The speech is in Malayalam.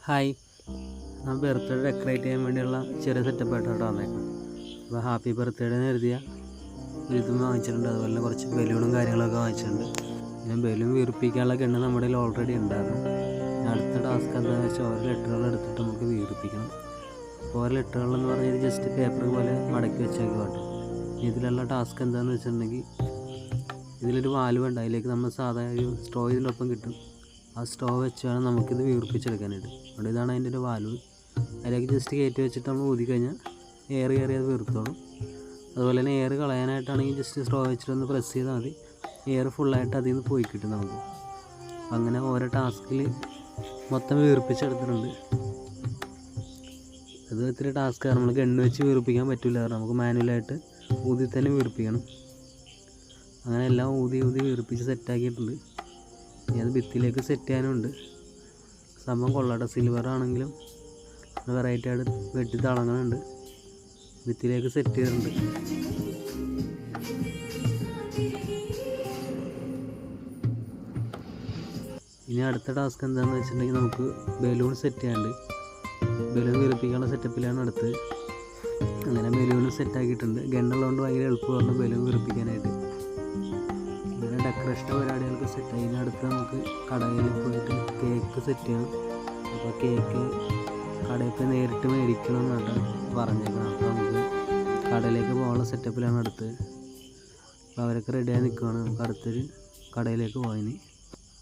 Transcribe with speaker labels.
Speaker 1: ഹായ്, ഞാൻ ബർത്ത്ഡേ ഡെക്കറേറ്റ് ചെയ്യാൻ വേണ്ടിയുള്ള ചെറിയ സെറ്റപ്പ് ആയിട്ടാണ് വന്നേക്കുന്നത്. അപ്പോൾ ഹാപ്പി ബർത്ത്ഡേ എന്ന് എഴുതിയ ഒരു ഇതും വാങ്ങിച്ചിട്ടുണ്ട്. അതുപോലെ കുറച്ച് ബലൂണും കാര്യങ്ങളൊക്കെ വാങ്ങിച്ചിട്ടുണ്ട്. ഞാൻ ബലൂൺ വീർപ്പിക്കാനുള്ള കണ്ണ് നമ്മുടെ കയ്യിൽ ഓൾറെഡി ഉണ്ടായിരുന്നു. അടുത്ത ടാസ്ക് എന്താണെന്ന് വെച്ചാൽ ഓരോ ലെറ്ററുകൾ എടുത്തിട്ട് നമുക്ക് വീർപ്പിക്കണം. ഓരോ ലെറ്ററുകളെന്ന് പറഞ്ഞാൽ ജസ്റ്റ് പേപ്പർ പോലെ മടക്കി വെച്ചേക്ക് പാട്ടും. ഇതിലുള്ള ടാസ്ക് എന്താണെന്ന് വെച്ചിട്ടുണ്ടെങ്കിൽ ഇതിലൊരു വാൽവ് ഉണ്ട്. അതിലേക്ക് നമ്മൾ സാധാരണ ഒരു സ്ട്രോ ഇതിനൊപ്പം കിട്ടും. ആ സ്ട്രോ വെച്ച് വേണം നമുക്കിത് വീർപ്പിച്ചെടുക്കാനായിട്ട്. അതുകൊണ്ട് ഇതാണ് അതിൻ്റെ ഒരു വാൽവ്. അതിലേക്ക് ജസ്റ്റ് കയറ്റി വെച്ചിട്ട് നമ്മൾ ഊതി കഴിഞ്ഞാൽ എയർ കയറി അത് വീർത്തോളും. അതുപോലെ തന്നെ എയർ കളയാനായിട്ടാണെങ്കിൽ ജസ്റ്റ് സ്ട്രോ വെച്ചിട്ടൊന്ന് പ്രസ് ചെയ്താൽ മതി. എയർ ഫുള്ളായിട്ട് അതിൽ നിന്ന് പോയി കിട്ടും നമുക്ക്. അങ്ങനെ ഓരോ ടാസ്കിൽ മൊത്തം വീർപ്പിച്ചെടുത്തിട്ടുണ്ട്. അത് ഇത്തിരി ടാസ്ക്കാണ്. നമ്മൾ ഗണ്ണ് വെച്ച് വീർപ്പിക്കാൻ പറ്റില്ല, കാരണം നമുക്ക് മാനുവലായിട്ട് ഊതി തന്നെ വീർപ്പിക്കണം. അങ്ങനെ എല്ലാം ഊതി വീർപ്പിച്ച് സെറ്റാക്കിയിട്ടുണ്ട്. ഇനി അത് ഭിത്തിയിലേക്ക് സെറ്റ് ചെയ്യാനുണ്ട്. സംഭവം കൊള്ളാട്ടോ. സിൽവർ ആണെങ്കിലും വെറൈറ്റി ആയിട്ട് വെട്ടി തിളങ്ങുന്നുണ്ട്. ഭിത്തിയിലേക്ക് സെറ്റ് ചെയ്തിട്ടുണ്ട്. ഇനി അടുത്ത ടാസ്ക് എന്താണെന്ന് വെച്ചിട്ടുണ്ടെങ്കിൽ നമുക്ക് ബലൂൺ സെറ്റ് ചെയ്യാനുണ്ട്. ബലൂൺ വീർപ്പിക്കാനുള്ള സെറ്റപ്പിലാണ് അടുത്തത്. അങ്ങനെ ബലൂൺ സെറ്റാക്കിയിട്ടുണ്ട്. ഗണ്ണുള്ളതുകൊണ്ട് ഭയങ്കര എളുപ്പമാണ് ബലൂൺ വീർപ്പിക്കാനായിട്ട്. അങ്ങനെ ഡെക്കറേഷൻ പരിപാടികൾക്ക് സെറ്റായി. ഇനി അടുത്ത് നമുക്ക് കടയിൽ പോയിട്ട് കേക്ക് സെറ്റ് ചെയ്യണം. അപ്പോൾ കേക്ക് കടയിൽ പോയി നേരിട്ട് മേടിക്കണം എന്നാണ് പറഞ്ഞേക്കണം. അപ്പോൾ നമുക്ക് കടയിലേക്ക് പോകാനുള്ള സെറ്റപ്പിലാണ് അടുത്ത്. അപ്പോൾ അവരൊക്കെ റെഡിയായി നിൽക്കുകയാണ്. നമുക്ക് അടുത്തൊരു കടയിലേക്ക് പോയിന്.